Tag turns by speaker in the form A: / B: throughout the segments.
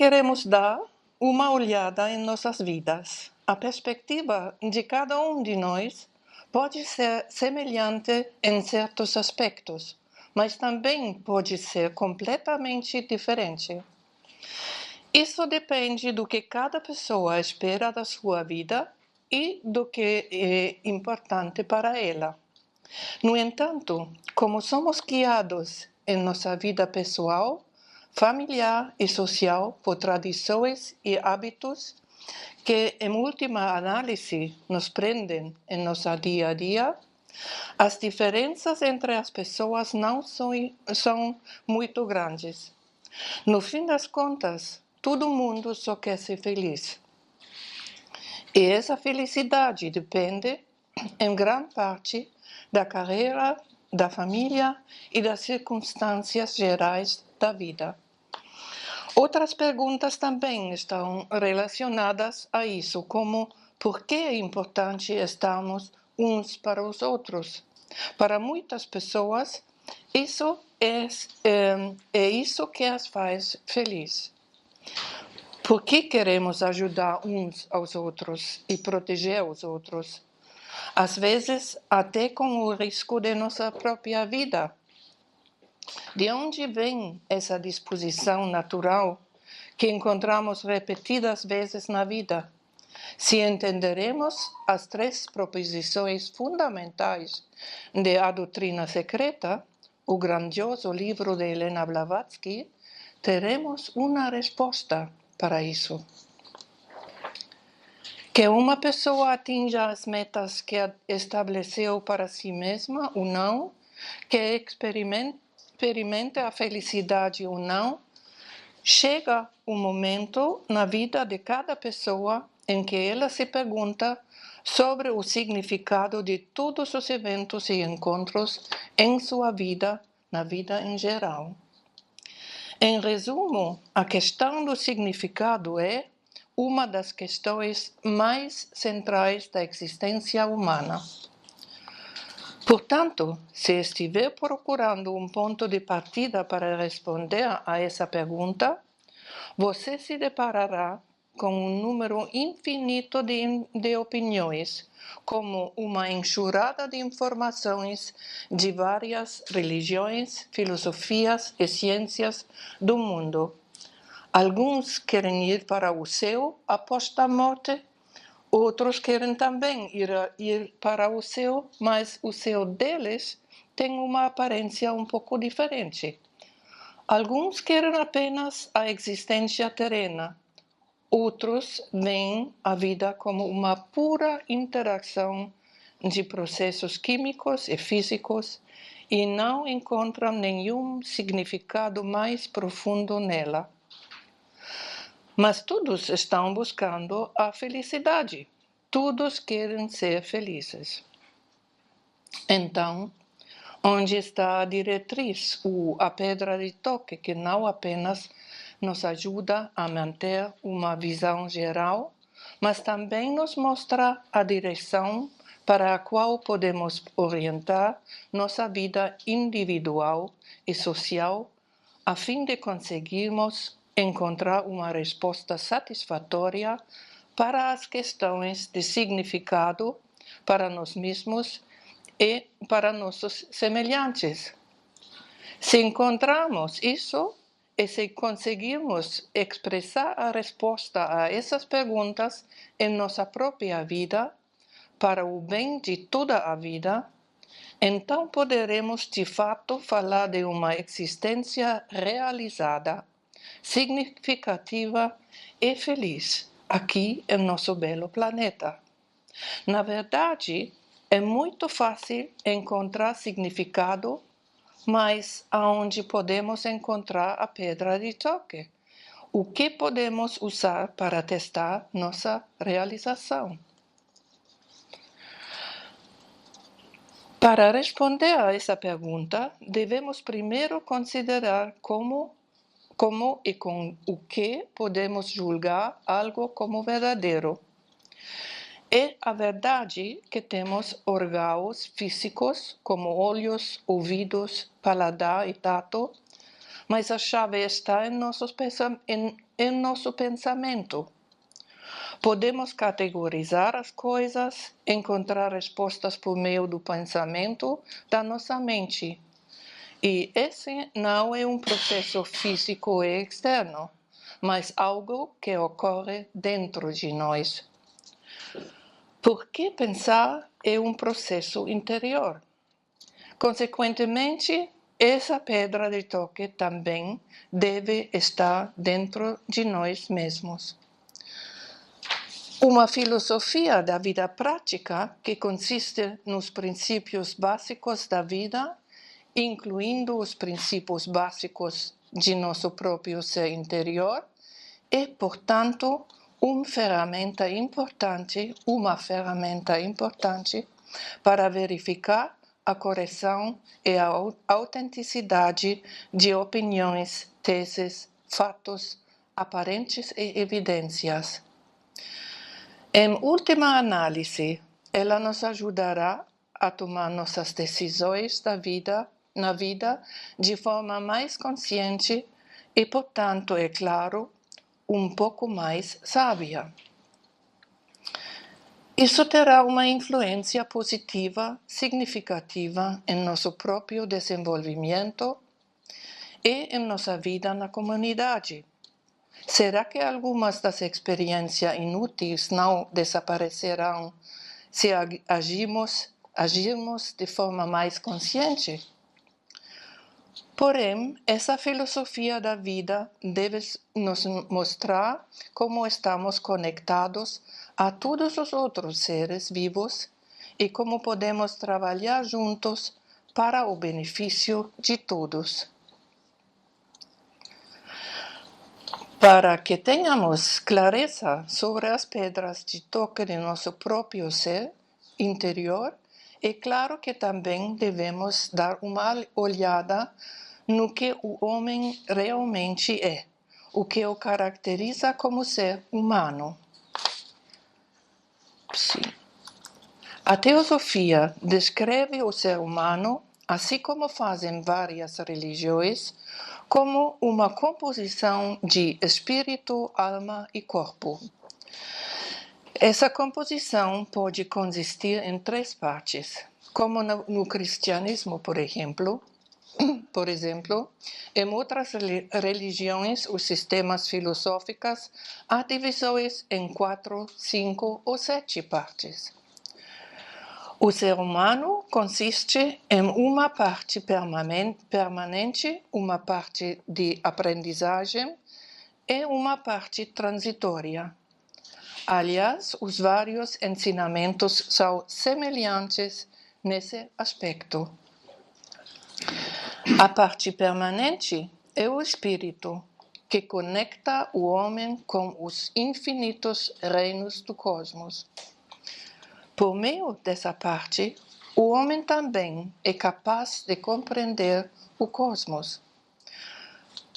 A: queremos dar uma olhada em nossas vidas. A perspectiva de cada um de nós pode ser semelhante em certos aspectos, mas também pode ser completamente diferente. Isso depende do que cada pessoa espera da sua vida e do que é importante para ela. No entanto, como somos guiados em nossa vida pessoal, familiar e social por tradições e hábitos que, em última análise, nos prendem em nosso dia a dia, as diferenças entre as pessoas não são muito grandes. No fim das contas, todo mundo só quer ser feliz. E essa felicidade depende, em grande parte, da carreira, da família e das circunstâncias gerais da vida. Outras perguntas também estão relacionadas a isso, como por que é importante estarmos uns para os outros? Para muitas pessoas, isso é isso que as faz felizes. Por que queremos ajudar uns aos outros e proteger os outros? Às vezes, até com o risco de nossa própria vida. De onde vem essa disposição natural que encontramos repetidas vezes na vida? Se entenderemos as 3 proposições fundamentais da doutrina secreta, o grandioso livro de Helena Blavatsky, teremos uma resposta para isso. Que uma pessoa atinja as metas que estabeleceu para si mesma ou não, que experimente a felicidade ou não, chega um momento na vida de cada pessoa em que ela se pergunta sobre o significado de todos os eventos e encontros em sua vida, na vida em geral. Em resumo, a questão do significado é uma das questões mais centrais da existência humana. Portanto, se estiver procurando um ponto de partida para responder a essa pergunta, você se deparará com um número infinito de opiniões, como uma enxurrada de informações de várias religiões, filosofias e ciências do mundo. Alguns querem ir para o céu após a morte, outros querem também ir para o céu, mas o céu deles tem uma aparência um pouco diferente. Alguns querem apenas a existência terrena, outros veem a vida como uma pura interação de processos químicos e físicos e não encontram nenhum significado mais profundo nela. Mas todos estão buscando a felicidade. Todos querem ser felizes. Então, onde está a diretriz ou a pedra de toque que não apenas nos ajuda a manter uma visão geral, mas também nos mostra a direção para a qual podemos orientar nossa vida individual e social a fim de conseguirmos encontrar uma resposta satisfatória para as questões de significado para nós mesmos e para nossos semelhantes. Se encontrarmos isso e se conseguirmos expressar a resposta a essas perguntas em nossa própria vida, para o bem de toda a vida, então poderemos de fato falar de uma existência realizada, significativa e feliz aqui em nosso belo planeta. Na verdade, é muito fácil encontrar significado, mas aonde podemos encontrar a pedra de toque? O que podemos usar para testar nossa realização? Para responder a essa pergunta, devemos primeiro considerar como e com o que podemos julgar algo como verdadeiro. É a verdade que temos órgãos físicos, como olhos, ouvidos, paladar e tato, mas a chave está em em nosso pensamento. Podemos categorizar as coisas, encontrar respostas por meio do pensamento da nossa mente. E esse não é um processo físico e externo, mas algo que ocorre dentro de nós. Porque pensar é um processo interior. Consequentemente, essa pedra de toque também deve estar dentro de nós mesmos. Uma filosofia da vida prática que consiste nos princípios básicos da vida, incluindo os princípios básicos de nosso próprio ser interior, é, portanto, uma ferramenta importante para verificar a correção e a autenticidade de opiniões, teses, fatos, aparentes e evidências. Em última análise, ela nos ajudará a tomar nossas decisões na vida de forma mais consciente e, portanto, é claro, um pouco mais sábia. Isso terá uma influência positiva, significativa em nosso próprio desenvolvimento e em nossa vida na comunidade. Será que algumas das experiências inúteis não desaparecerão se agirmos de forma mais consciente? Porém, essa filosofia da vida deve nos mostrar como estamos conectados a todos os outros seres vivos e como podemos trabalhar juntos para o benefício de todos. Para que tenhamos clareza sobre as pedras de toque de nosso próprio ser interior, é claro que também devemos dar uma olhada no que o homem realmente é, o que o caracteriza como ser humano. Sim. A teosofia descreve o ser humano, assim como fazem várias religiões, como uma composição de espírito, alma e corpo. Essa composição pode consistir em 3 partes, como no cristianismo, por exemplo, em outras religiões, os sistemas filosóficos há divisões em 4, 5 ou 7 partes. O ser humano consiste em uma parte permanente, uma parte de aprendizagem e uma parte transitória. Aliás, os vários ensinamentos são semelhantes nesse aspecto. A parte permanente é o espírito, que conecta o homem com os infinitos reinos do cosmos. Por meio dessa parte, o homem também é capaz de compreender o cosmos.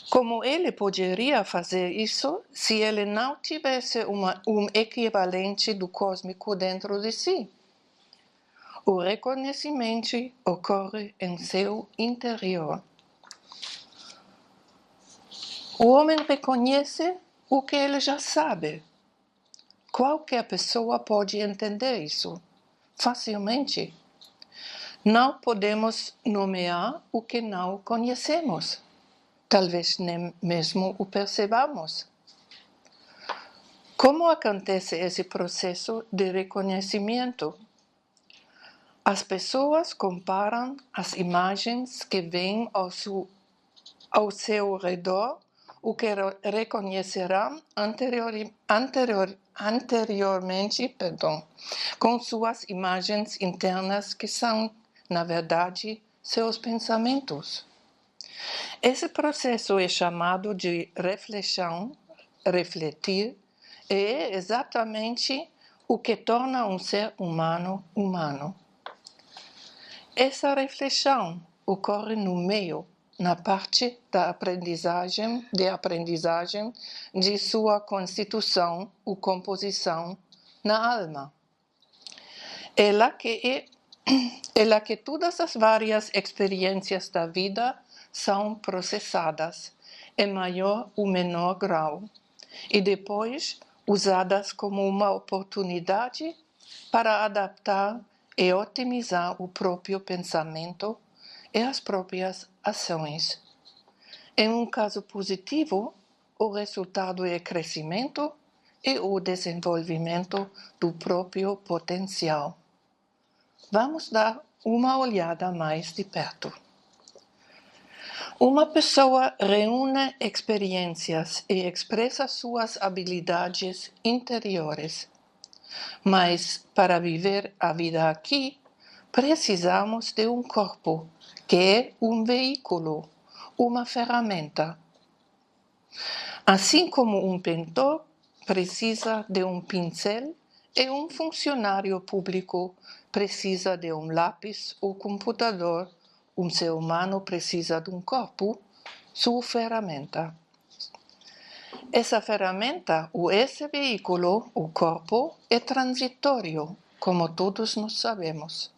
A: Como ele poderia fazer isso se ele não tivesse um equivalente do cósmico dentro de si? O reconhecimento ocorre em seu interior. O homem reconhece o que ele já sabe. Qualquer pessoa pode entender isso facilmente. Não podemos nomear o que não conhecemos. Talvez nem mesmo o percebamos. Como acontece esse processo de reconhecimento? As pessoas comparam as imagens que veem ao seu redor, o que reconhecerão anteriormente, com suas imagens internas, que são, na verdade, seus pensamentos. Esse processo é chamado de reflexão, refletir, e é exatamente o que torna um ser humano humano. Essa reflexão ocorre no meio, na parte da aprendizagem de sua constituição ou composição na alma. É lá que todas as várias experiências da vida são processadas, em maior ou menor grau, e depois usadas como uma oportunidade para adaptar e otimizar o próprio pensamento e as próprias ações. Em um caso positivo, o resultado é crescimento e o desenvolvimento do próprio potencial. Vamos dar uma olhada mais de perto. Uma pessoa reúne experiências e expressa suas habilidades interiores. Mas, para viver a vida aqui, precisamos de um corpo, que é um veículo, uma ferramenta. Assim como um pintor precisa de um pincel e um funcionário público precisa de um lápis ou computador, um ser humano precisa de um corpo, sua ferramenta. Essa ferramenta, ou esse veículo, o corpo, é transitório, como todos nós sabemos.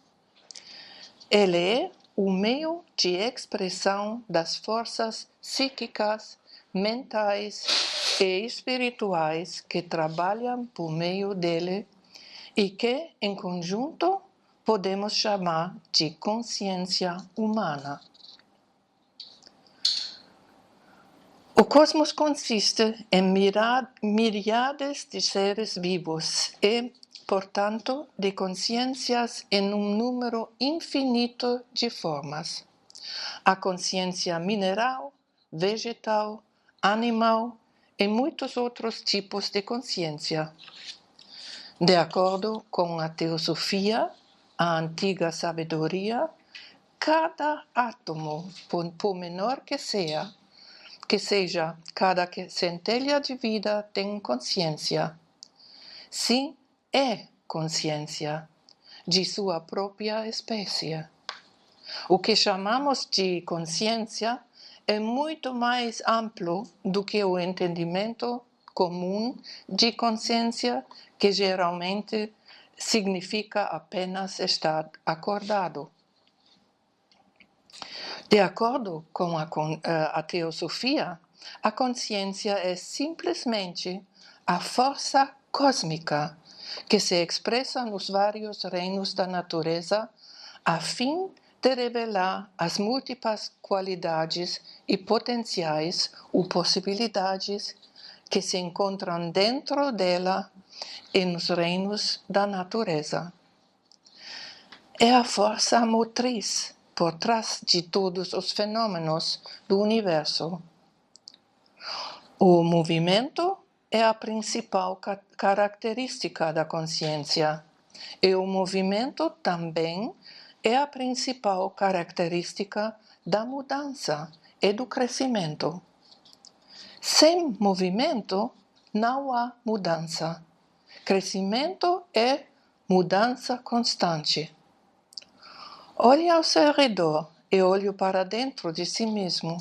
A: Ele é o meio de expressão das forças psíquicas, mentais e espirituais que trabalham por meio dele e que, em conjunto, podemos chamar de consciência humana. O cosmos consiste em miríades de seres vivos e, portanto, de consciências em um número infinito de formas. A consciência mineral, vegetal, animal e muitos outros tipos de consciência. De acordo com a teosofia, a antiga sabedoria, cada átomo, por menor que seja, cada centelha de vida tem consciência. Sim, é consciência de sua própria espécie. O que chamamos de consciência é muito mais amplo do que o entendimento comum de consciência, que geralmente significa apenas estar acordado. De acordo com a teosofia, a consciência é simplesmente a força cósmica que se expressa nos vários reinos da natureza a fim de revelar as múltiplas qualidades e potenciais ou possibilidades que se encontram dentro dela e nos reinos da natureza. É a força motriz por trás de todos os fenômenos do universo. O movimento é a principal característica da consciência, e o movimento também é a principal característica da mudança e do crescimento. Sem movimento, não há mudança. Crescimento é mudança constante. Olhe ao seu redor e olhe para dentro de si mesmo.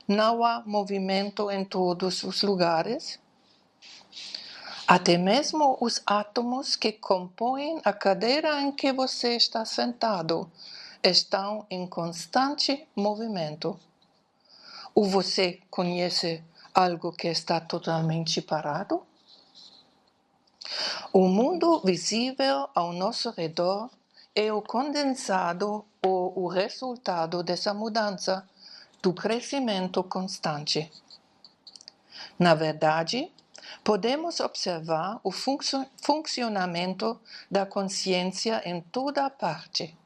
A: Não há movimento em todos os lugares? Até mesmo os átomos que compõem a cadeira em que você está sentado estão em constante movimento. Ou você conhece algo que está totalmente parado? O mundo visível ao nosso redor é o condensado ou o resultado dessa mudança, do crescimento constante. Na verdade, podemos observar o funcionamento da consciência em toda parte.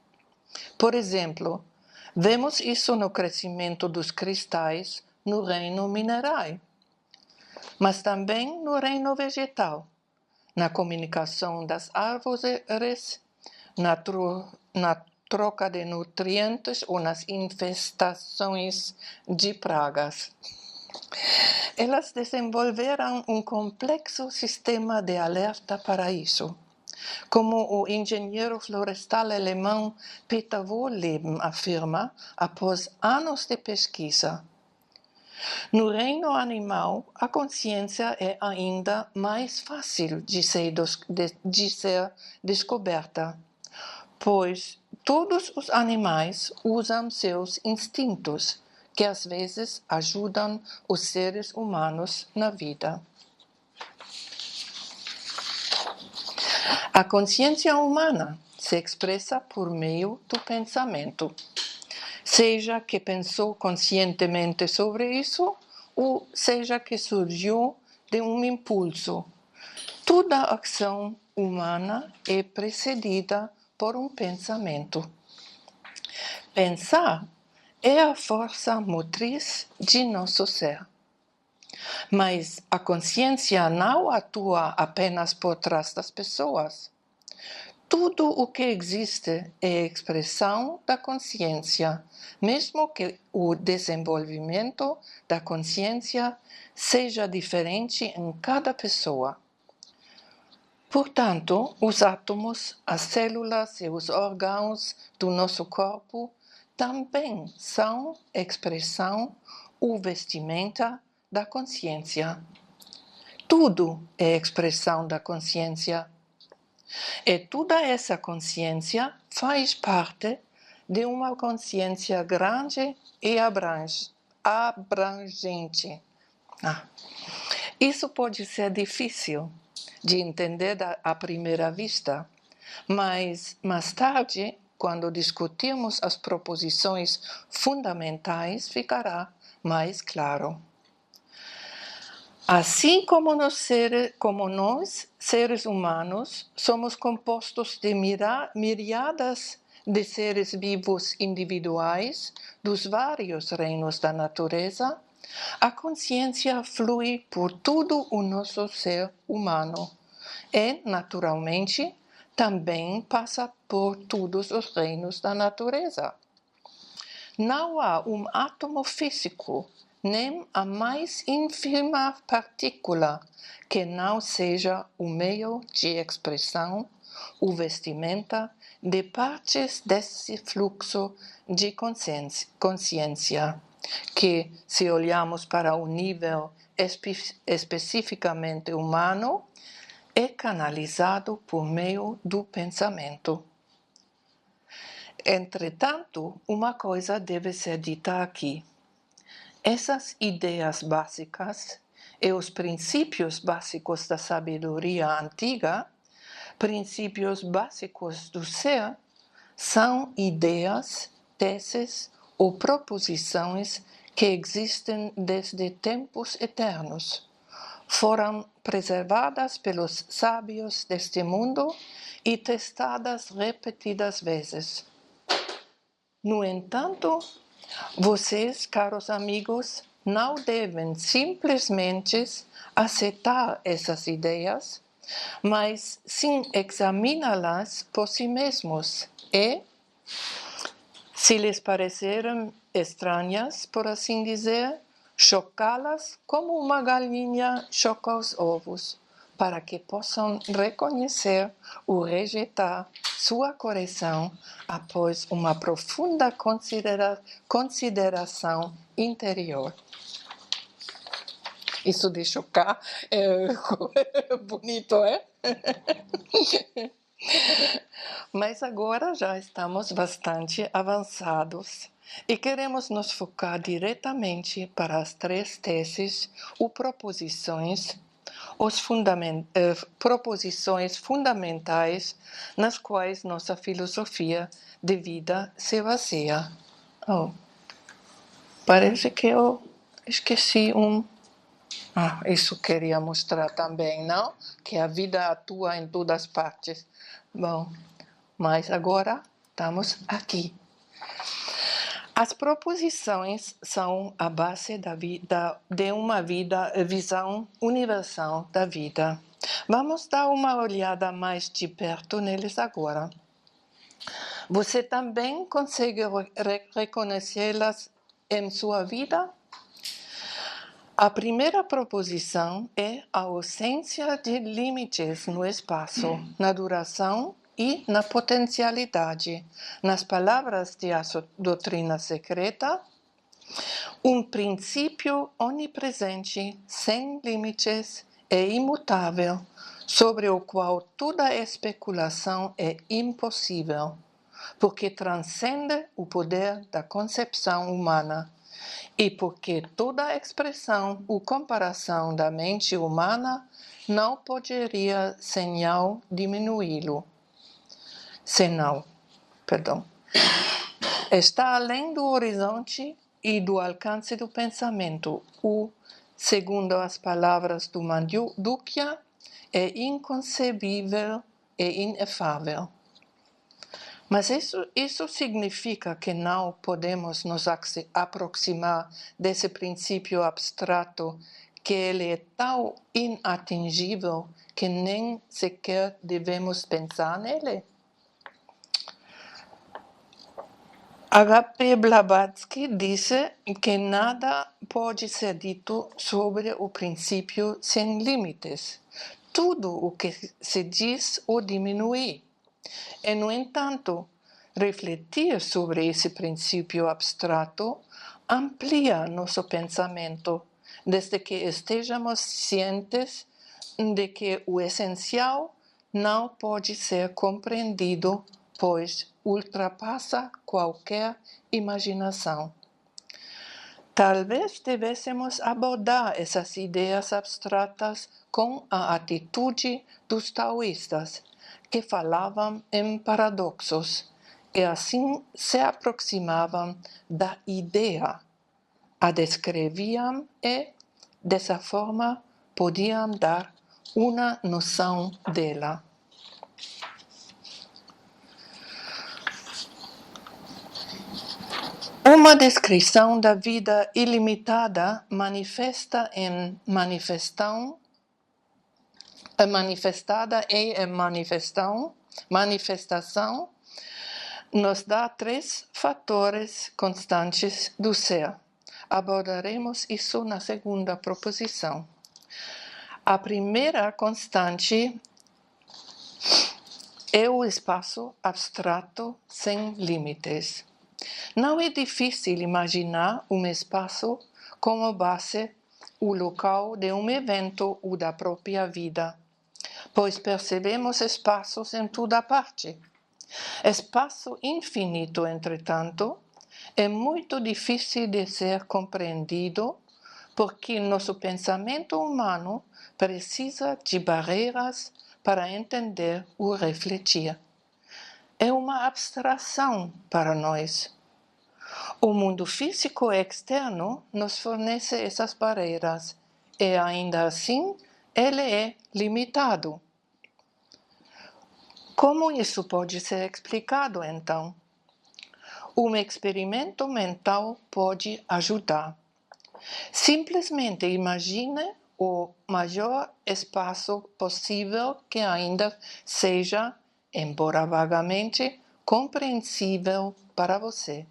A: Por exemplo, vemos isso no crescimento dos cristais no reino mineral, mas também no reino vegetal, na comunicação das árvores, na troca de nutrientes ou nas infestações de pragas. Elas desenvolveram um complexo sistema de alerta para isso, como o engenheiro florestal alemão Peter Wohlleben afirma após anos de pesquisa. No reino animal, a consciência é ainda mais fácil de ser descoberta, pois todos os animais usam seus instintos, que às vezes ajudam os seres humanos na vida. A consciência humana se expressa por meio do pensamento. Seja que pensou conscientemente sobre isso, ou seja que surgiu de um impulso. Toda ação humana é precedida por um pensamento. Pensar é a força motriz de nosso ser. Mas a consciência não atua apenas por trás das pessoas. Tudo o que existe é expressão da consciência, mesmo que o desenvolvimento da consciência seja diferente em cada pessoa. Portanto, os átomos, as células e os órgãos do nosso corpo também são expressão ou vestimenta da consciência. Tudo é expressão da consciência. E toda essa consciência faz parte de uma consciência grande e abrangente. Isso pode ser difícil de entender à primeira vista, mas mais tarde, quando discutirmos as proposições fundamentais, ficará mais claro. Assim como nós, seres humanos, somos compostos de miríadas de seres vivos individuais dos vários reinos da natureza, a consciência flui por todo o nosso ser humano e, naturalmente, também passa por todos os reinos da natureza. Não há um átomo físico, nem a mais ínfima partícula que não seja o meio de expressão, o vestimenta de partes desse fluxo de consciência, que, se olhamos para o nível especificamente humano, é canalizado por meio do pensamento. Entretanto, uma coisa deve ser dita aqui. Essas ideias básicas e os princípios básicos da sabedoria antiga, princípios básicos do ser, são ideias, teses ou proposições que existem desde tempos eternos. Foram preservadas pelos sábios deste mundo e testadas repetidas vezes. No entanto, vocês, caros amigos, não devem simplesmente aceitar essas ideias, mas sim examiná-las por si mesmos e, se lhes parecerem estranhas, por assim dizer, chocá-las como uma galinha choca os ovos, para que possam reconhecer ou rejeitar sua correção após uma profunda consideração interior. Isso de chocar é bonito, é? Mas agora já estamos bastante avançados e queremos nos focar diretamente para as 3 teses ou proposições, proposições fundamentais nas quais nossa filosofia de vida se baseia. Parece que eu esqueci isso queria mostrar também, não? Que a vida atua em todas as partes. Bom, mas agora estamos aqui. As proposições são a base de uma visão universal da vida. Vamos dar uma olhada mais de perto neles agora. Você também consegue reconhecê-las em sua vida? A primeira proposição é a ausência de limites no espaço, na duração e na potencialidade. Nas palavras de A Doutrina Secreta, um princípio onipresente, sem limites e imutável, sobre o qual toda especulação é impossível, porque transcende o poder da concepção humana e porque toda expressão ou comparação da mente humana não poderia senão diminuí-lo. Está além do horizonte e do alcance do pensamento, ou, segundo as palavras do Mandukhya, é inconcebível e inefável. Mas isso significa que não podemos nos aproximar desse princípio abstrato, que ele é tão inatingível que nem sequer devemos pensar nele? H.P. Blavatsky disse que nada pode ser dito sobre o princípio sem limites. Tudo o que se diz o diminui. E, no entanto, refletir sobre esse princípio abstrato amplia nosso pensamento, desde que estejamos cientes de que o essencial não pode ser compreendido, pois ultrapassa qualquer imaginação. Talvez devêssemos abordar essas ideias abstratas com a atitude dos taoístas, que falavam em paradoxos e assim se aproximavam da ideia, a descreviam e, dessa forma, podiam dar uma noção dela. Uma descrição da vida ilimitada manifesta em manifestação, manifestada e em manifestação, nos dá 3 fatores constantes do ser. Abordaremos isso na segunda proposição. A primeira constante é o espaço abstrato sem limites. Não é difícil imaginar um espaço como base o local de um evento ou da própria vida, pois percebemos espaços em toda parte. Espaço infinito, entretanto, é muito difícil de ser compreendido porque nosso pensamento humano precisa de barreiras para entender ou refletir. É uma abstração para nós. O mundo físico externo nos fornece essas barreiras e, ainda assim, ele é limitado. Como isso pode ser explicado, então? Um experimento mental pode ajudar. Simplesmente imagine o maior espaço possível que ainda seja, embora vagamente, compreensível para você.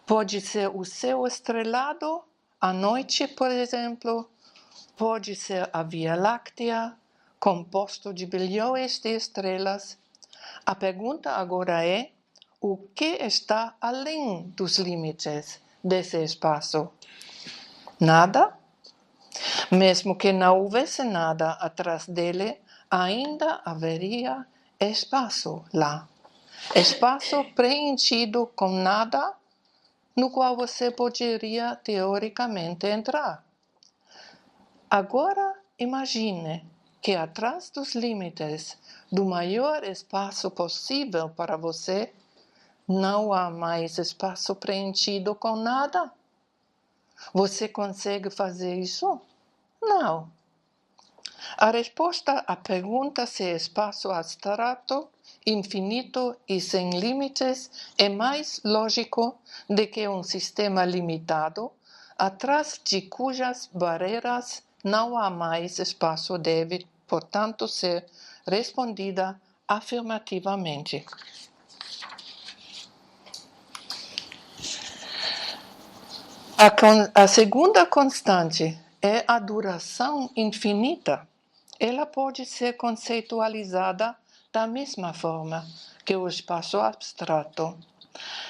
A: Pode ser o céu estrelado, à noite, por exemplo. Pode ser a Via Láctea, composto de bilhões de estrelas. A pergunta agora é: o que está além dos limites desse espaço? Nada? Mesmo que não houvesse nada atrás dele, ainda haveria espaço lá. Espaço preenchido com nada, no qual você poderia, teoricamente, entrar. Agora, imagine que atrás dos limites do maior espaço possível para você, não há mais espaço preenchido com nada. Você consegue fazer isso? Não. A resposta à pergunta se espaço abstrato, infinito e sem limites é mais lógico do que um sistema limitado, atrás de cujas barreiras não há mais espaço deve, portanto, ser respondida afirmativamente. A segunda constante é a duração infinita. Ela pode ser conceitualizada da mesma forma que o espaço abstrato.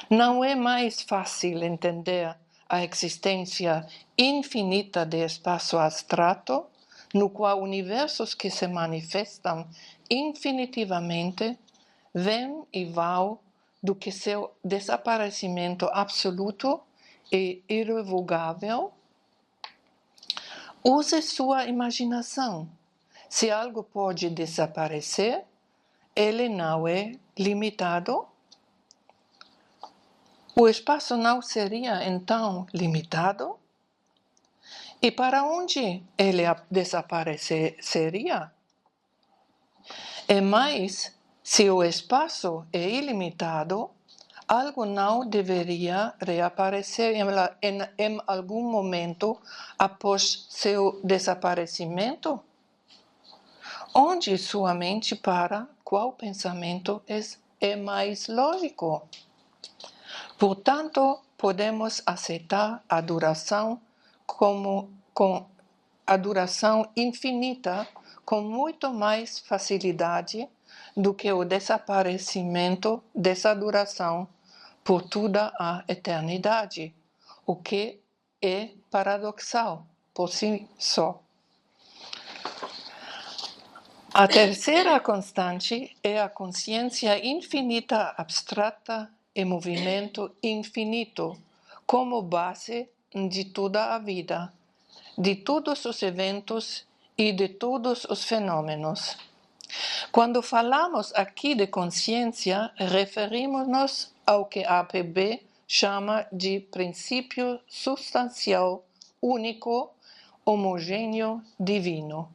A: Não é mais fácil entender a existência infinita de espaço abstrato, no qual universos que se manifestam infinitivamente vêm e vão do que seu desaparecimento absoluto e irrevogável, use sua imaginação. Se algo pode desaparecer, ele não é limitado. O espaço não seria, então, limitado? E para onde ele desapareceria? E mais, se o espaço é ilimitado, algo não deveria reaparecer em algum momento após seu desaparecimento? Onde sua mente para? Qual pensamento é mais lógico? Portanto, podemos aceitar a duração com a duração infinita com muito mais facilidade do que o desaparecimento dessa duração por toda a eternidade, o que é paradoxal por si só. A terceira constante é a consciência infinita abstrata e movimento infinito como base de toda a vida, de todos os eventos e de todos os fenômenos. Quando falamos aqui de consciência, referimos-nos ao que a APB chama de princípio substancial único, homogêneo, divino.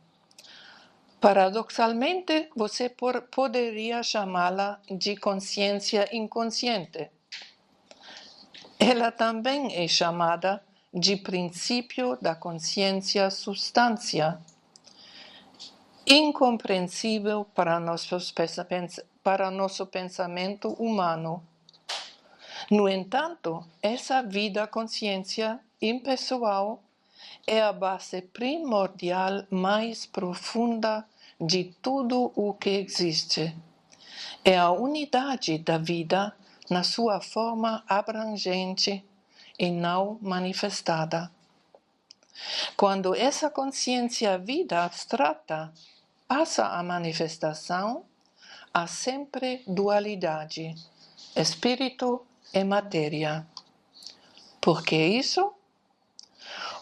A: Paradoxalmente, você poderia chamá-la de consciência inconsciente. Ela também é chamada de princípio da consciência substância, incompreensível para nosso pensamento humano. No entanto, essa vida-consciência impessoal é a base primordial mais profunda de tudo o que existe. É a unidade da vida na sua forma abrangente e não manifestada. Quando essa consciência vida abstrata passa à manifestação, há sempre dualidade, espírito e matéria. Por que isso?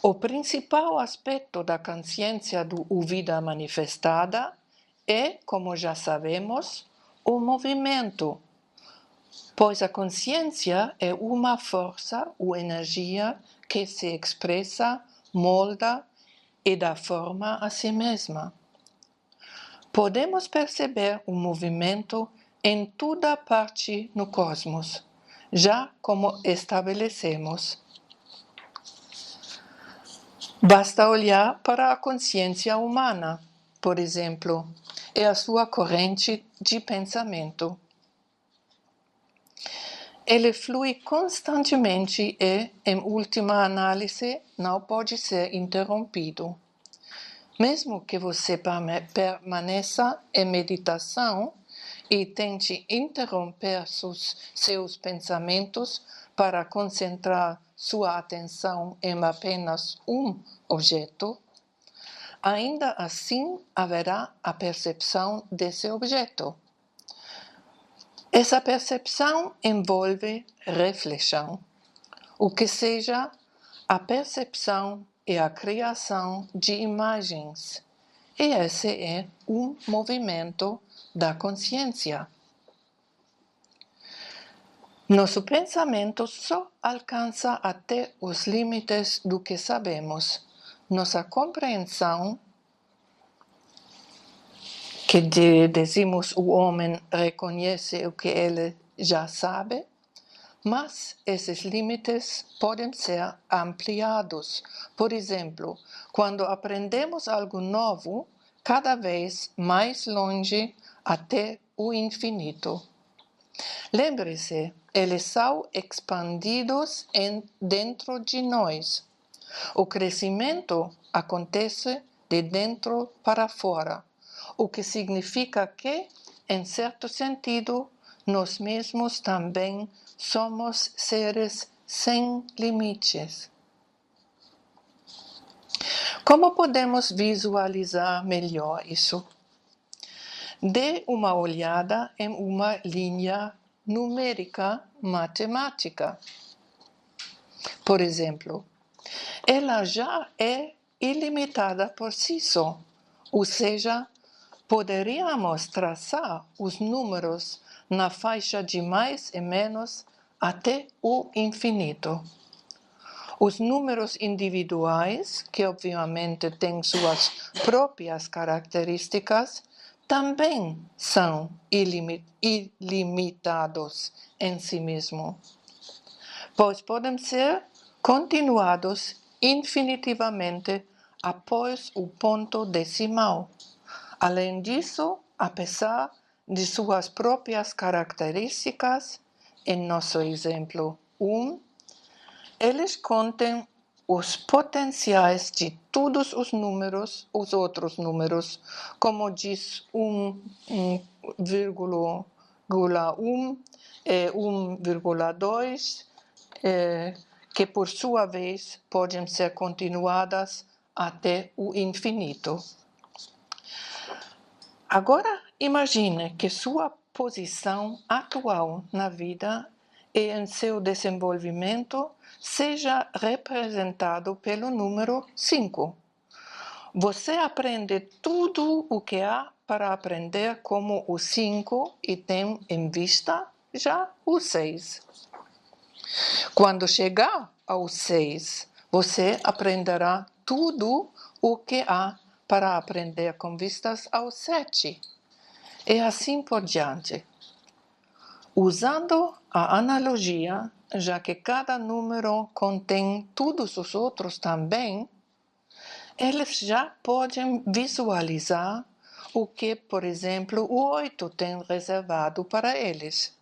A: O principal aspecto da consciência do vida manifestada é, como já sabemos, o movimento, pois a consciência é uma força ou energia que se expressa, molda e dá forma a si mesma. Podemos perceber o movimento em toda parte no cosmos, já como estabelecemos. Basta olhar para a consciência humana, por exemplo, e a sua corrente de pensamento. Ele flui constantemente e, em última análise, não pode ser interrompido. Mesmo que você permaneça em meditação e tente interromper seus pensamentos para concentrar sua atenção em apenas um objeto, ainda assim haverá a percepção desse objeto. Essa percepção envolve reflexão, o que seja a percepção e a criação de imagens. E esse é um movimento da consciência. Nosso pensamento só alcança até os limites do que sabemos. Nossa compreensão, que dizemos o homem reconhece o que ele já sabe, mas esses limites podem ser ampliados. Por exemplo, quando aprendemos algo novo, cada vez mais longe até o infinito. Lembre-se, eles são expandidos dentro de nós. O crescimento acontece de dentro para fora, o que significa que, em certo sentido, nós mesmos também somos seres sem limites. Como podemos visualizar melhor isso? Dê uma olhada em uma linha numérica matemática. Por exemplo, ela já é ilimitada por si só, ou seja, poderíamos traçar os números na faixa de mais e menos até o infinito. Os números individuais, que obviamente têm suas próprias características, também são ilimitados em si mesmos, pois podem ser continuados infinitivamente após o ponto decimal. Além disso, apesar de suas próprias características, em nosso exemplo 1, eles contêm os potenciais de todos os outros números, como diz 1,1, 1,2, que por sua vez podem ser continuadas até o infinito. Agora, imagine que sua posição atual na vida e em seu desenvolvimento seja representado pelo número 5. Você aprende tudo o que há para aprender como o 5 e tem em vista já o 6. Quando chegar ao 6, você aprenderá tudo o que há para aprender com vistas ao 7. E assim por diante. Usando a analogia, já que cada número contém todos os outros também, eles já podem visualizar o que, por exemplo, o 8 tem reservado para eles.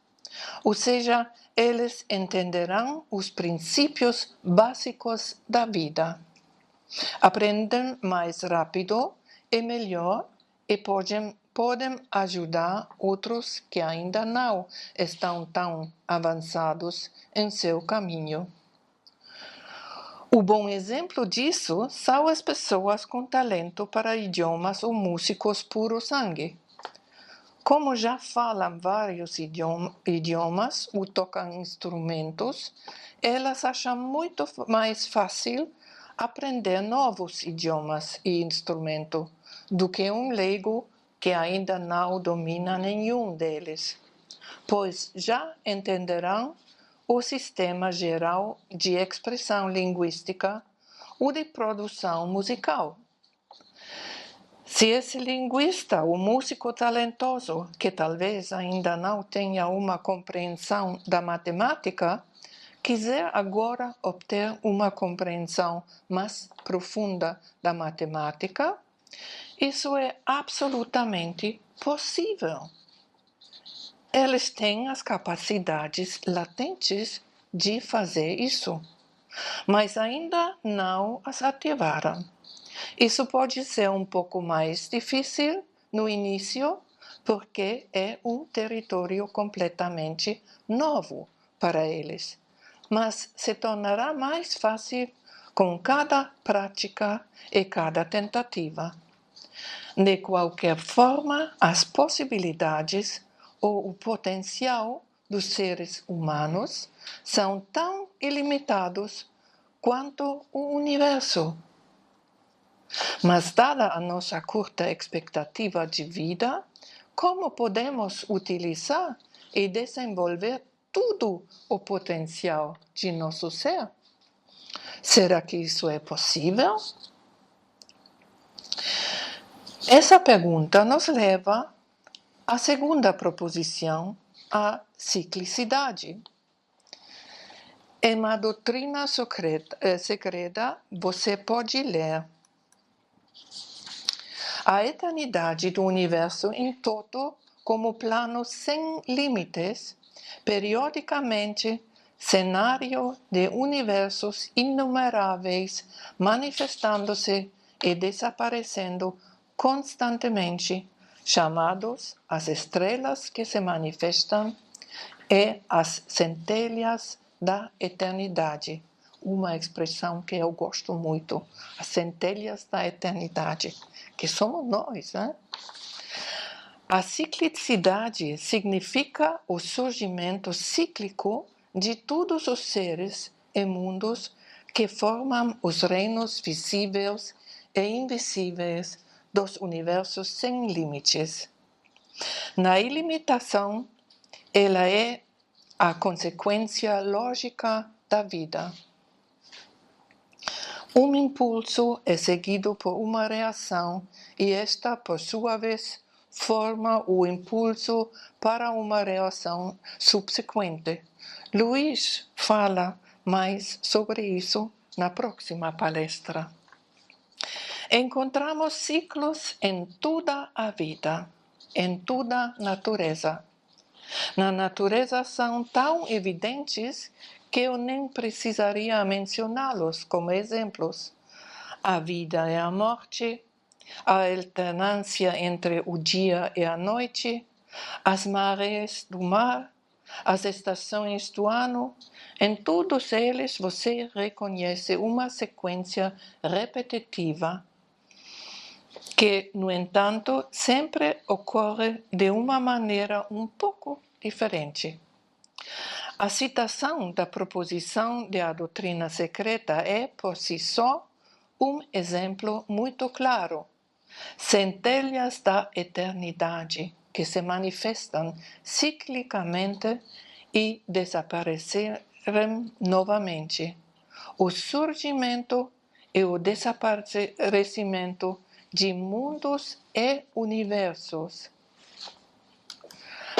A: Ou seja, eles entenderão os princípios básicos da vida. Aprendem mais rápido e melhor e podem ajudar outros que ainda não estão tão avançados em seu caminho. O bom exemplo disso são as pessoas com talento para idiomas ou músicos puro sangue. Como já falam vários idiomas ou tocam instrumentos, elas acham muito mais fácil aprender novos idiomas e instrumentos do que um leigo que ainda não domina nenhum deles, pois já entenderão o sistema geral de expressão linguística ou de produção musical. Se esse linguista ou músico talentoso, que talvez ainda não tenha uma compreensão da matemática, quiser agora obter uma compreensão mais profunda da matemática, isso é absolutamente possível. Eles têm as capacidades latentes de fazer isso, mas ainda não as ativaram. Isso pode ser um pouco mais difícil no início, porque é um território completamente novo para eles, mas se tornará mais fácil com cada prática e cada tentativa. De qualquer forma, as possibilidades ou o potencial dos seres humanos são tão ilimitados quanto o universo. Mas, dada a nossa curta expectativa de vida, como podemos utilizar e desenvolver todo o potencial de nosso ser? Será que isso é possível? Essa pergunta nos leva à segunda proposição, a ciclicidade. Em uma doutrina secreta, você pode ler: a eternidade do universo em todo, como plano sem limites, periodicamente cenário de universos inumeráveis manifestando-se e desaparecendo constantemente, chamados as estrelas que se manifestam e as centelhas da eternidade. Uma expressão que eu gosto muito, as centelhas da eternidade, que somos nós, né? A ciclicidade significa o surgimento cíclico de todos os seres e mundos que formam os reinos visíveis e invisíveis dos universos sem limites. Na ilimitação, ela é a consequência lógica da vida. Um impulso é seguido por uma reação e esta, por sua vez, forma o impulso para uma reação subsequente. Luís fala mais sobre isso na próxima palestra. Encontramos ciclos em toda a vida, em toda a natureza. Na natureza são tão evidentes que eu nem precisaria mencioná-los como exemplos. A vida e a morte, a alternância entre o dia e a noite, as marés do mar, as estações do ano, em todos eles você reconhece uma sequência repetitiva que, no entanto, sempre ocorre de uma maneira um pouco diferente. A citação da proposição da doutrina secreta é, por si só, um exemplo muito claro. Centelhas da eternidade que se manifestam ciclicamente e desaparecerem novamente. O surgimento e o desaparecimento de mundos e universos.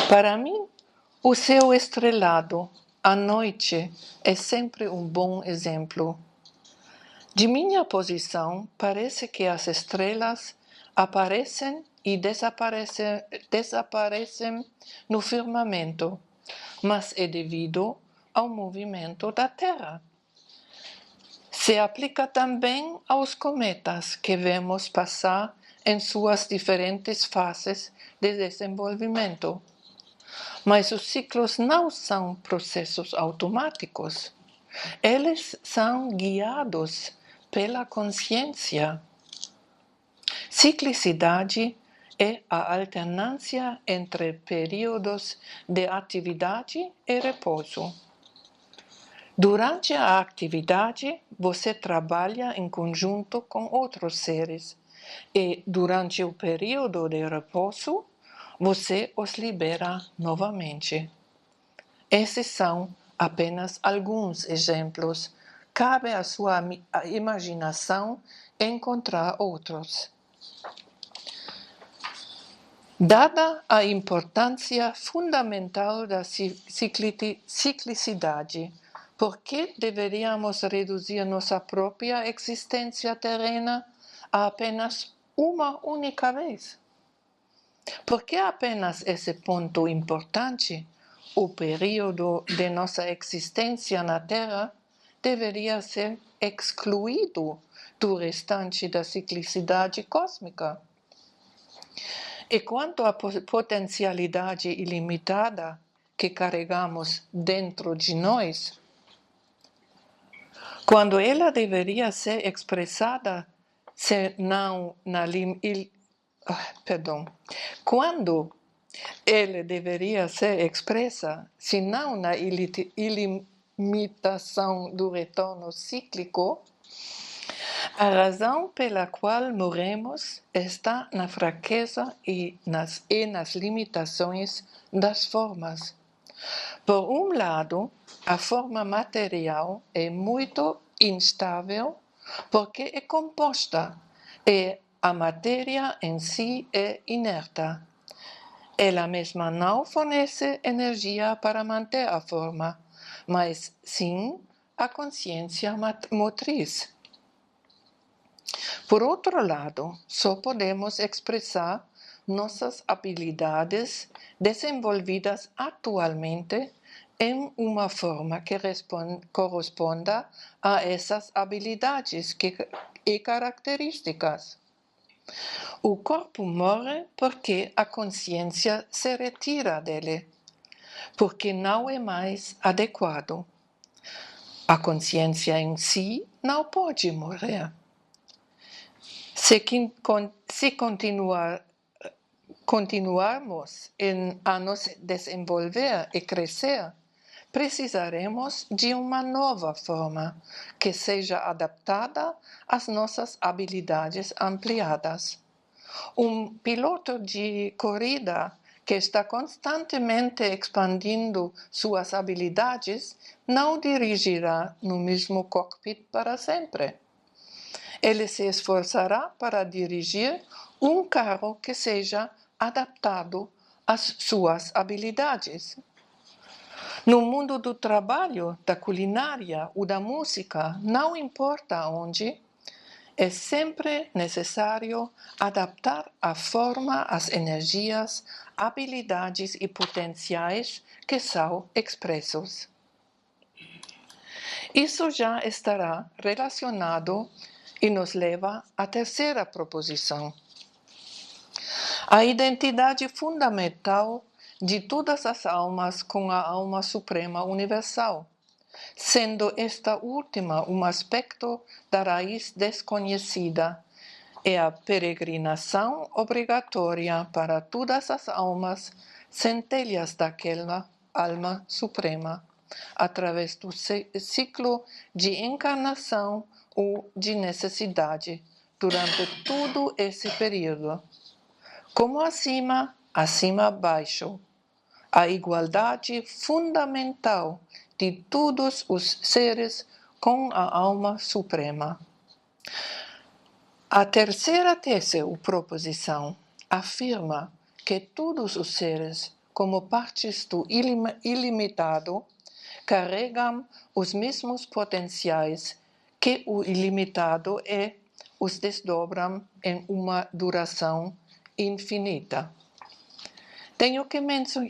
A: Para mim, o céu estrelado, à noite, é sempre um bom exemplo. De minha posição, parece que as estrelas aparecem e desaparecem no firmamento, mas é devido ao movimento da Terra. Se aplica também aos cometas que vemos passar em suas diferentes fases de desenvolvimento. Mas os ciclos não são processos automáticos. Eles são guiados pela consciência. Ciclicidade é a alternância entre períodos de atividade e repouso. Durante a atividade, você trabalha em conjunto com outros seres e, durante o período de repouso, você os libera novamente. Esses são apenas alguns exemplos. Cabe à sua imaginação encontrar outros. Dada a importância fundamental da ciclicidade, por que deveríamos reduzir nossa própria existência terrena a apenas uma única vez? Por que apenas esse ponto importante, o período de nossa existência na Terra, deveria ser excluído do restante da ciclicidade cósmica? E quanto à potencialidade ilimitada que carregamos dentro de nós, quando ela deveria ser expressada, se não na quando ela deveria ser expressa, se não na ilimitação do retorno cíclico, a razão pela qual morremos está na fraqueza e nas limitações das formas. Por um lado, a forma material é muito instável porque é composta e a matéria em si é inerta. Ela mesma não fornece energia para manter a forma, mas sim a consciência motriz. Por outro lado, só podemos expressar nossas habilidades desenvolvidas atualmente em uma forma que corresponda a essas habilidades e características. O corpo morre porque a consciência se retira dele, porque não é mais adequado. A consciência em si não pode morrer. Se continuarmos a nos desenvolver e crescer, precisaremos de uma nova forma que seja adaptada às nossas habilidades ampliadas. Um piloto de corrida que está constantemente expandindo suas habilidades não dirigirá no mesmo cockpit para sempre. Ele se esforçará para dirigir um carro que seja adaptado às suas habilidades. No mundo do trabalho, da culinária ou da música, não importa onde, é sempre necessário adaptar a forma às energias, habilidades e potenciais que são expressos. Isso já estará relacionado e nos leva à terceira proposição. A identidade fundamental de todas as almas com a alma suprema universal, sendo esta última um aspecto da raiz desconhecida, é a peregrinação obrigatória para todas as almas centelhas daquela alma suprema, através do ciclo de encarnação ou de necessidade durante todo esse período. Como acima, acima abaixo, a igualdade fundamental de todos os seres com a alma suprema. A terceira tese ou proposição afirma que todos os seres, como partes do ilimitado, carregam os mesmos potenciais que o ilimitado e os desdobram em uma duração infinita. Tenho que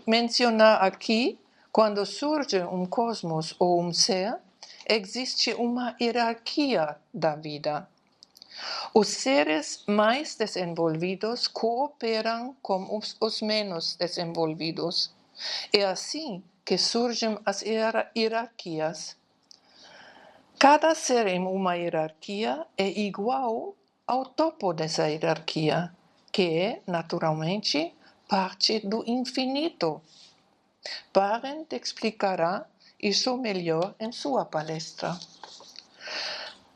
A: mencionar aqui, quando surge um cosmos ou um ser, existe uma hierarquia da vida. Os seres mais desenvolvidos cooperam com os menos desenvolvidos. É assim que surgem as hierarquias. Cada ser em uma hierarquia é igual ao topo dessa hierarquia, que é, naturalmente, parte do infinito. Parent explicará isso melhor em sua palestra.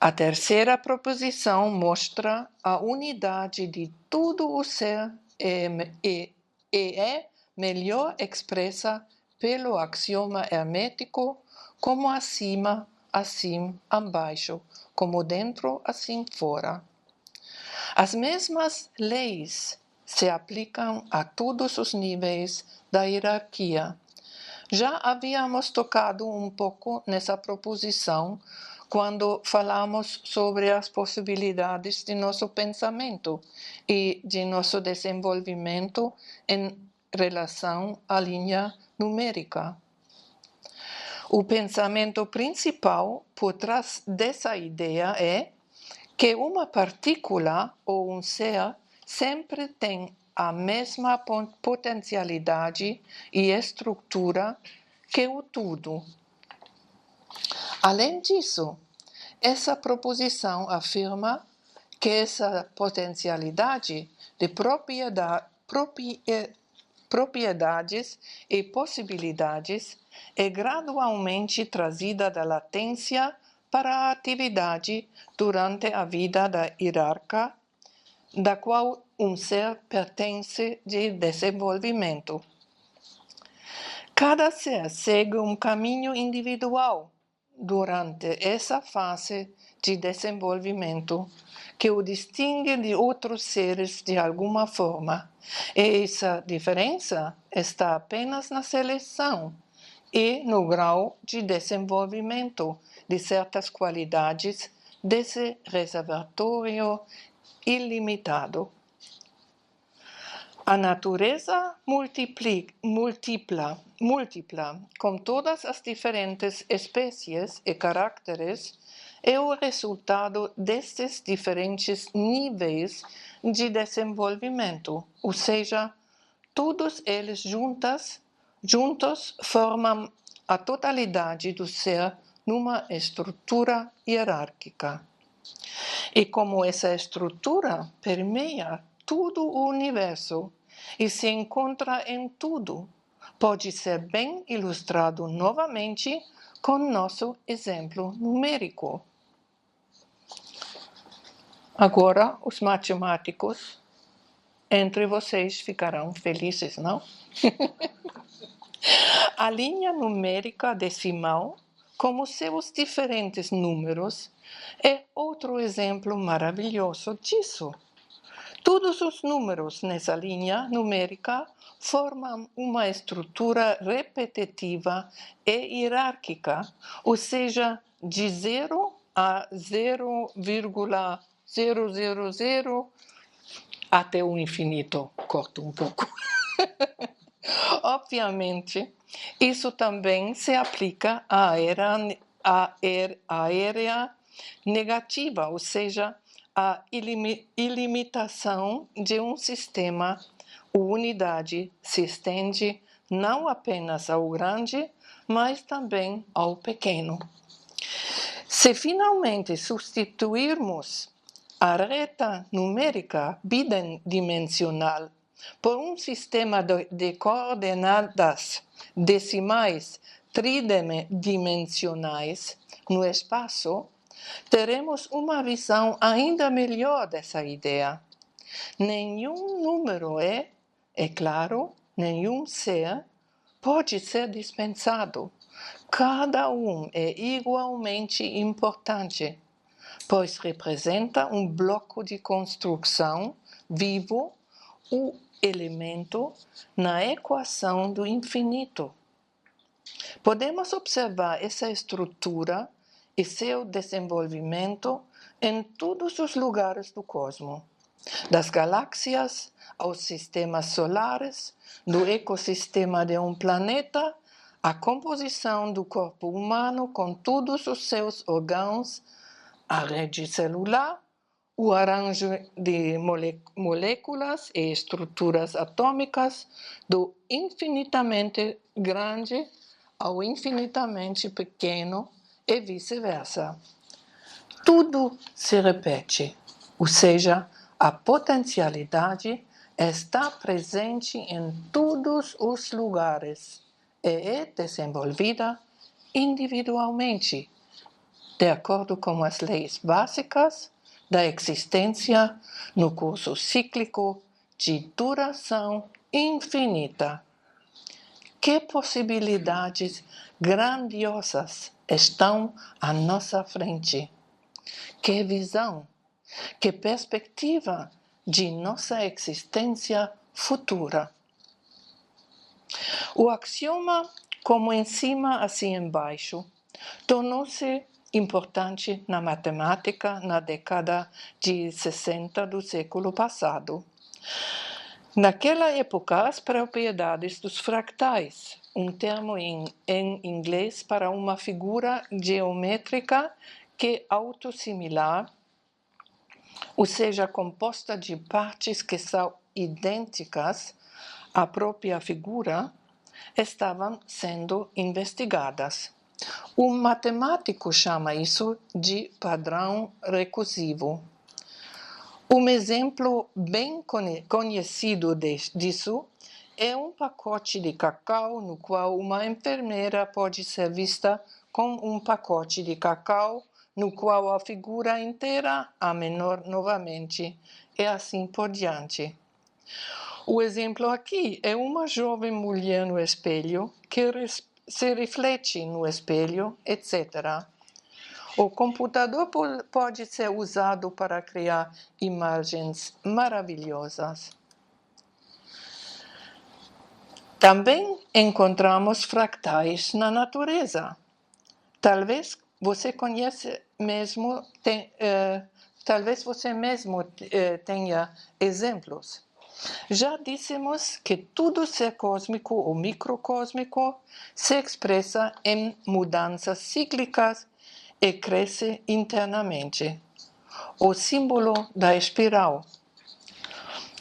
A: A terceira proposição mostra a unidade de todo o ser e é melhor expressa pelo axioma hermético como acima, assim, abaixo, como dentro, assim, fora. As mesmas leis se aplicam a todos os níveis da hierarquia. Já havíamos tocado um pouco nessa proposição quando falamos sobre as possibilidades de nosso pensamento e de nosso desenvolvimento em relação à linha numérica. O pensamento principal por trás dessa ideia é que uma partícula ou um ser sempre tem a mesma potencialidade e estrutura que o tudo. Além disso, essa proposição afirma que essa potencialidade de propriedades e possibilidades é gradualmente trazida da latência para a atividade durante a vida da hierarca, da qual um ser pertence de desenvolvimento. Cada ser segue um caminho individual durante essa fase de desenvolvimento que o distingue de outros seres de alguma forma. E essa diferença está apenas na seleção e no grau de desenvolvimento de certas qualidades desse reservatório ilimitado. A natureza múltipla, com todas as diferentes espécies e caracteres, é o resultado destes diferentes níveis de desenvolvimento, ou seja, todos eles juntos formam a totalidade do ser numa estrutura hierárquica. E como essa estrutura permeia todo o universo e se encontra em tudo, pode ser bem ilustrado novamente com nosso exemplo numérico. Agora, os matemáticos entre vocês ficarão felizes, não? A linha numérica decimal, como seus diferentes números, é outro exemplo maravilhoso disso. Todos os números nessa linha numérica formam uma estrutura repetitiva e hierárquica, ou seja, de 0 a 0,000 até o infinito. Corto um pouco. Obviamente, isso também se aplica à área negativa, ou seja, a ilimitação de um sistema ou unidade se estende não apenas ao grande, mas também ao pequeno. Se finalmente substituirmos a reta numérica bidimensional por um sistema de coordenadas decimais tridimensionais no espaço, teremos uma visão ainda melhor dessa ideia. Nenhum número é claro, nenhum ser pode ser dispensado. Cada um é igualmente importante, pois representa um bloco de construção vivo, o elemento na equação do infinito. Podemos observar essa estrutura e seu desenvolvimento em todos os lugares do cosmos, das galáxias aos sistemas solares, do ecossistema de um planeta, a composição do corpo humano com todos os seus órgãos, a rede celular, o arranjo de moléculas e estruturas atômicas, do infinitamente grande ao infinitamente pequeno e vice-versa. Tudo se repete, ou seja, a potencialidade está presente em todos os lugares e é desenvolvida individualmente, de acordo com as leis básicas da existência no curso cíclico de duração infinita. Que possibilidades grandiosas estão à nossa frente! Que visão, que perspectiva de nossa existência futura! O axioma, como em cima, assim embaixo, tornou-se importante na matemática na década de 60 do século passado. Naquela época, as propriedades dos fractais, um termo em inglês para uma figura geométrica que é autossimilar, ou seja, composta de partes que são idênticas à própria figura, estavam sendo investigadas. O matemático chama isso de padrão recursivo. Um exemplo bem conhecido disso é um pacote de cacau no qual uma enfermeira pode ser vista com um pacote de cacau no qual a figura inteira é menor novamente, e assim por diante. O exemplo aqui é uma jovem mulher no espelho que se reflete no espelho, etc. O computador pode ser usado para criar imagens maravilhosas. Também encontramos fractais na natureza. Talvez você mesmo tenha exemplos. Já dissemos que todo ser cósmico ou microcósmico se expressa em mudanças cíclicas e cresce internamente. O símbolo da espiral.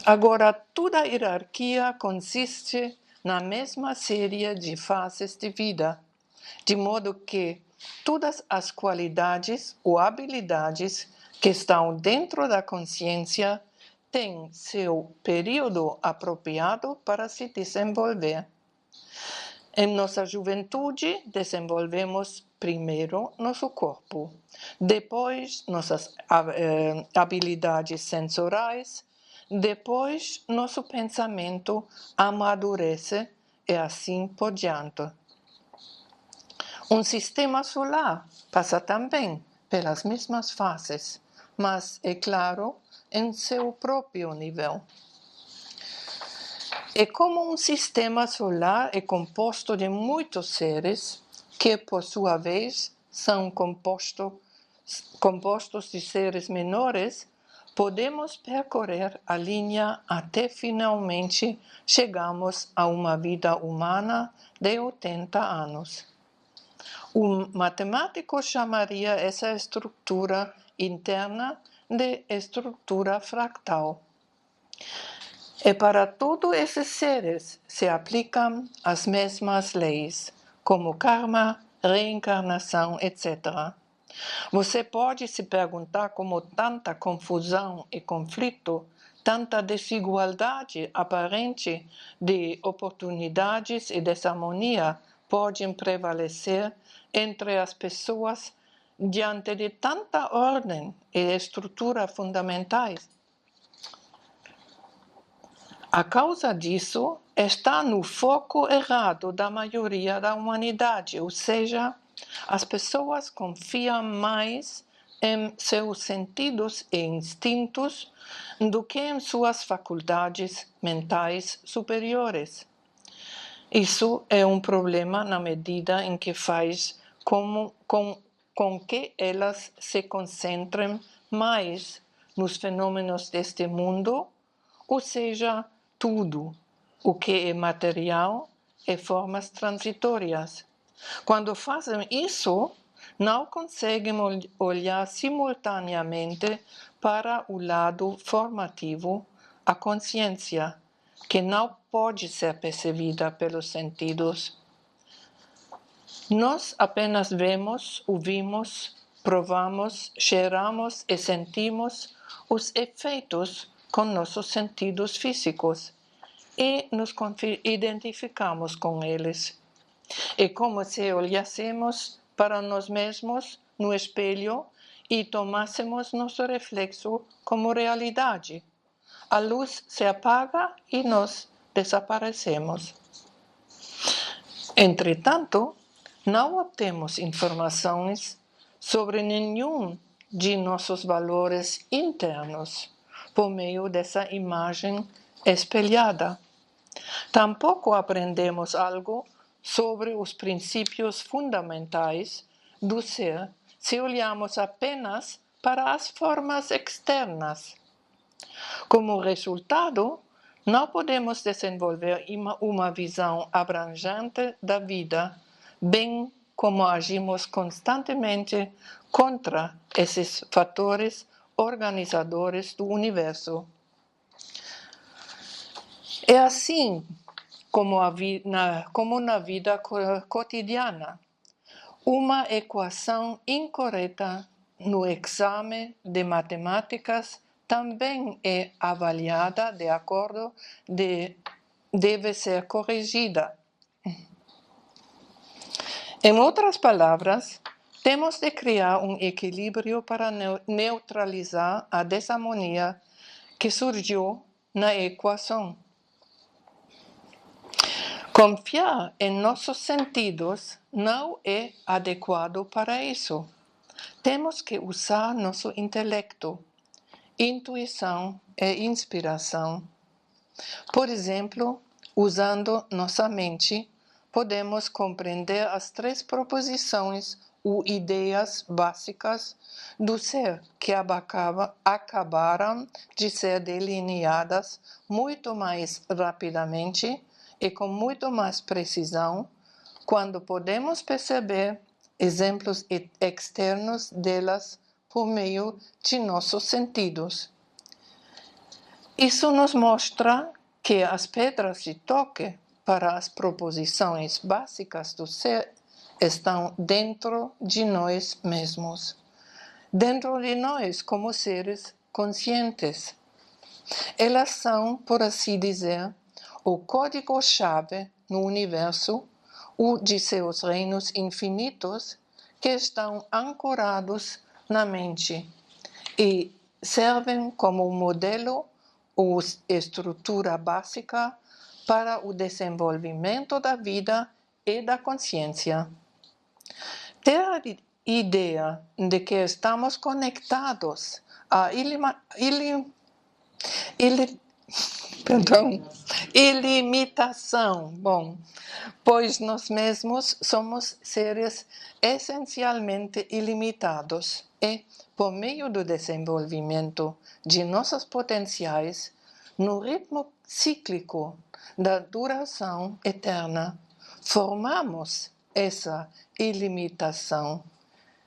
A: Agora, toda hierarquia consiste na mesma série de fases de vida, de modo que todas as qualidades ou habilidades que estão dentro da consciência têm seu período apropriado para se desenvolver. Em nossa juventude, desenvolvemos primeiro nosso corpo, depois nossas habilidades sensoriais, depois nosso pensamento amadurece e assim por diante. Um sistema solar passa também pelas mesmas fases, mas, é claro, em seu próprio nível. E como um sistema solar é composto de muitos seres, que por sua vez são compostos de seres menores, podemos percorrer a linha até finalmente chegamos a uma vida humana de 80 anos. Um matemático chamaria essa estrutura interna de estrutura fractal. E para todos esses seres se aplicam as mesmas leis, como karma, reencarnação, etc. Você pode se perguntar como tanta confusão e conflito, tanta desigualdade aparente de oportunidades e desarmonia podem prevalecer entre as pessoas diante de tanta ordem e estrutura fundamentais. A causa disso está no foco errado da maioria da humanidade, ou seja, as pessoas confiam mais em seus sentidos e instintos do que em suas faculdades mentais superiores. Isso é um problema na medida em que faz com que elas se concentrem mais nos fenômenos deste mundo, ou seja, tudo o que é material e formas transitórias. Quando fazem isso, não conseguem olhar simultaneamente para o lado formativo, a consciência, que não pode ser percebida pelos sentidos. Nós apenas vemos, ouvimos, provamos, cheiramos e sentimos os efeitos com nossos sentidos físicos e nos identificamos com eles. É como se olhássemos para nós mesmos no espelho e tomássemos nosso reflexo como realidade. A luz se apaga e nós desaparecemos. Entretanto, não obtemos informações sobre nenhum de nossos valores internos por meio dessa imagem espelhada. Tampouco aprendemos algo sobre os princípios fundamentais do ser se olhamos apenas para as formas externas. Como resultado, não podemos desenvolver uma visão abrangente da vida, bem como agimos constantemente contra esses fatores organizadores do universo. É assim como na vida cotidiana. Uma equação incorreta no exame de matemáticas também é avaliada de acordo deve ser corrigida. Em outras palavras, temos de criar um equilíbrio para neutralizar a desarmonia que surgiu na equação. Confiar em nossos sentidos não é adequado para isso. Temos que usar nosso intelecto, intuição e inspiração. Por exemplo, usando nossa mente, podemos compreender as 3 proposições ou ideias básicas do ser que acabaram de ser delineadas muito mais rapidamente e com muito mais precisão, quando podemos perceber exemplos externos delas por meio de nossos sentidos. Isso nos mostra que as pedras de toque para as proposições básicas do ser estão dentro de nós mesmos, dentro de nós como seres conscientes. Elas são, por assim dizer, o código-chave no universo, ou de seus reinos infinitos que estão ancorados na mente e servem como modelo ou estrutura básica para o desenvolvimento da vida e da consciência. Ter a ideia de que estamos conectados à ilimitação, pois nós mesmos somos seres essencialmente ilimitados e, por meio do desenvolvimento de nossos potenciais, no ritmo cíclico da duração eterna, formamos essa ilimitação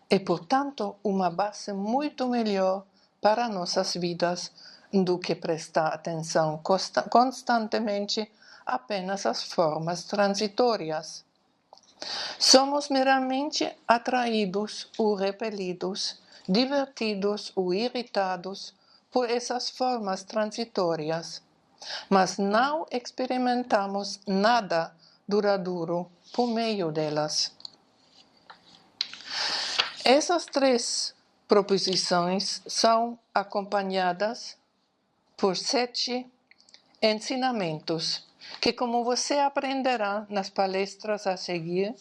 A: e, portanto, uma base muito melhor para nossas vidas do que prestar atenção constantemente apenas às formas transitórias. Somos meramente atraídos ou repelidos, divertidos ou irritados por essas formas transitórias, mas não experimentamos nada duradouro por meio delas. Essas 3 proposições são acompanhadas por 7 ensinamentos que, como você aprenderá nas palestras a seguir,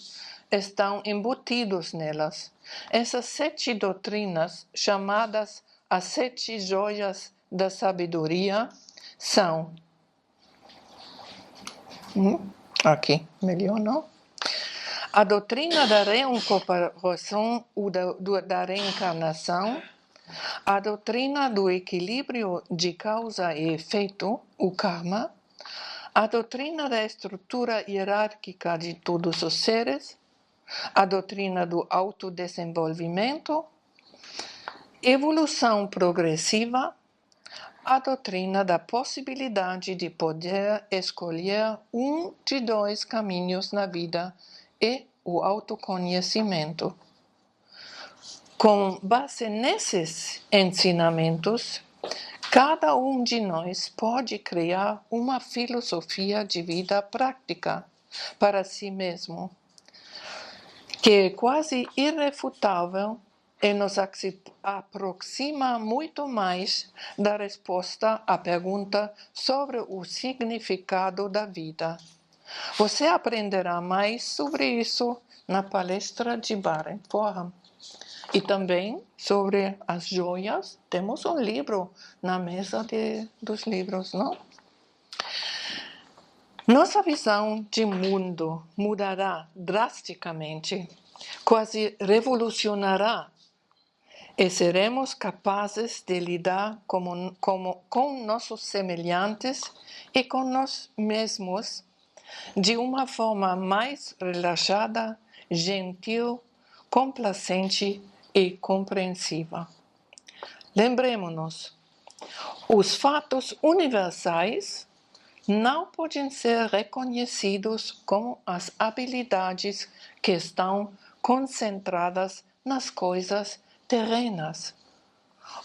A: estão embutidos nelas. Essas 7 doutrinas, chamadas as 7 joias da sabedoria, são... Aqui, melhor não? A doutrina da reincorporação ou da reencarnação, a doutrina do equilíbrio de causa e efeito, o karma, a doutrina da estrutura hierárquica de todos os seres, a doutrina do autodesenvolvimento, evolução progressiva, a doutrina da possibilidade de poder escolher um de 2 caminhos na vida e o autoconhecimento. Com base nesses ensinamentos, cada um de nós pode criar uma filosofia de vida prática para si mesmo, que é quase irrefutável e nos aproxima muito mais da resposta à pergunta sobre o significado da vida. Você aprenderá mais sobre isso na palestra de Baron Forum. E também sobre as joias, temos um livro na mesa dos livros, não? Nossa visão de mundo mudará drasticamente, quase revolucionará, e seremos capazes de lidar com nossos semelhantes e com nós mesmos de uma forma mais relaxada, gentil, complacente e compreensiva. Lembremos-nos, os fatos universais não podem ser reconhecidos como as habilidades que estão concentradas nas coisas terrenas.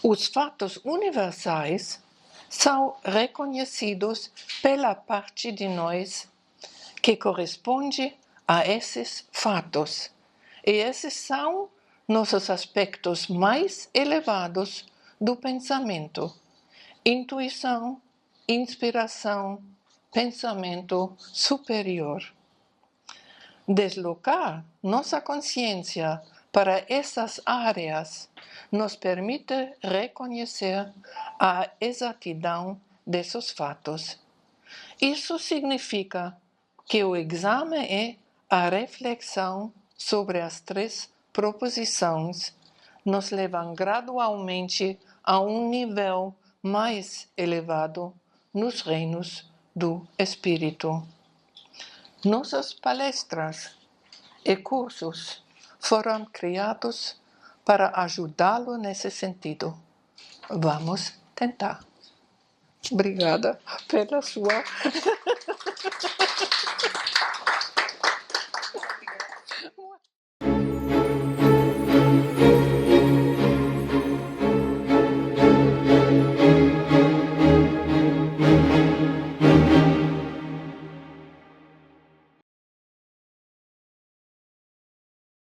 A: Os fatos universais são reconhecidos pela parte de nós que corresponde a esses fatos. E esses são nossos aspectos mais elevados do pensamento: intuição, inspiração, pensamento superior. Deslocar nossa consciência para essas áreas nos permite reconhecer a exatidão desses fatos. Isso significa que o exame é a reflexão sobre as 3 proposições, nos levam gradualmente a um nível mais elevado nos reinos do espírito. Nossas palestras e cursos foram criados para ajudá-lo nesse sentido. Vamos tentar. Obrigada pela sua